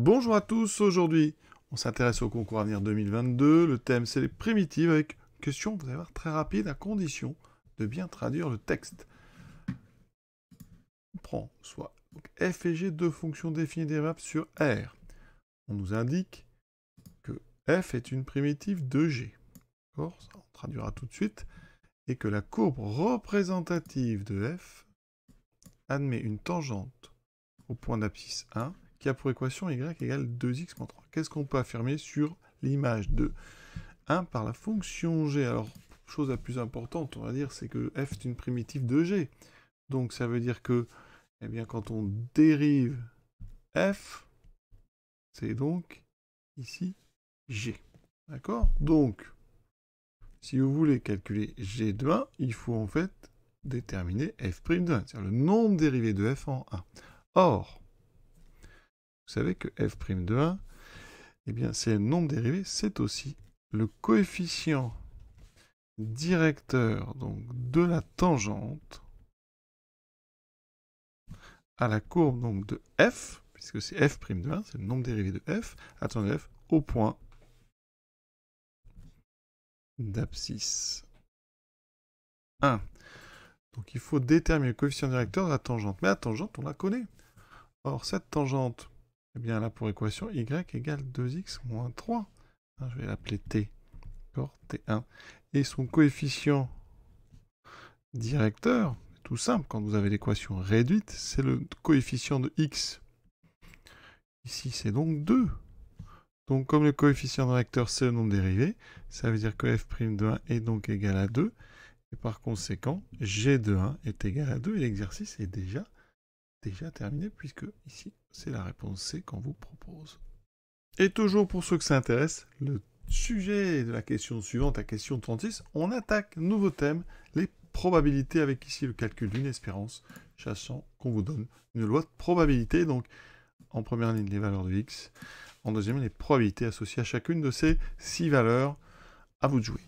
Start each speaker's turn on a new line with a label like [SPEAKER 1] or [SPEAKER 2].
[SPEAKER 1] Bonjour à tous, aujourd'hui on s'intéresse au concours Avenir 2022, le thème c'est les primitives avec une question, vous allez voir, très rapide à condition de bien traduire le texte. On prend soit f et g, deux fonctions définies dérivables sur R. On nous indique que f est une primitive de g, d'accord, ça on traduira tout de suite, et que la courbe représentative de f admet une tangente au point d'abscisse 1 qui a pour équation y égale 2x moins 3. Qu'est-ce qu'on peut affirmer sur l'image de 1 par la fonction g? Alors, chose la plus importante, on va dire, c'est que f est une primitive de g. Donc, ça veut dire que, eh bien, quand on dérive f, c'est donc ici g. D'accord? Donc, si vous voulez calculer g de 1, il faut en fait déterminer f' de 1, c'est-à-dire le nombre dérivé de f en 1. Or, vous savez que f' de 1, eh bien, c'est le nombre dérivé, c'est aussi le coefficient directeur donc, de la tangente à la courbe donc, de f, puisque c'est f' de 1, c'est le nombre dérivé de f, à tangente f au point d'abscisse 1. Donc il faut déterminer le coefficient directeur de la tangente. Mais la tangente, on la connaît. Or, cette tangente, eh bien, elle a pour équation y égale 2x moins 3. Je vais l'appeler t. T1. Et son coefficient directeur, tout simple, quand vous avez l'équation réduite, c'est le coefficient de x. Ici, c'est donc 2. Donc, comme le coefficient directeur, c'est le nombre dérivé, ça veut dire que f' de 1 est donc égal à 2. Et par conséquent, g de 1 est égal à 2. Et l'exercice est déjà terminé, puisque ici, c'est la réponse C qu'on vous propose. Et toujours pour ceux que ça intéresse, le sujet de la question suivante, la question 36, on attaque nouveau thème, les probabilités, avec ici le calcul d'une espérance, sachant qu'on vous donne une loi de probabilité, donc en première ligne les valeurs de x, en deuxième ligne les probabilités associées à chacune de ces 6 valeurs. À vous de jouer.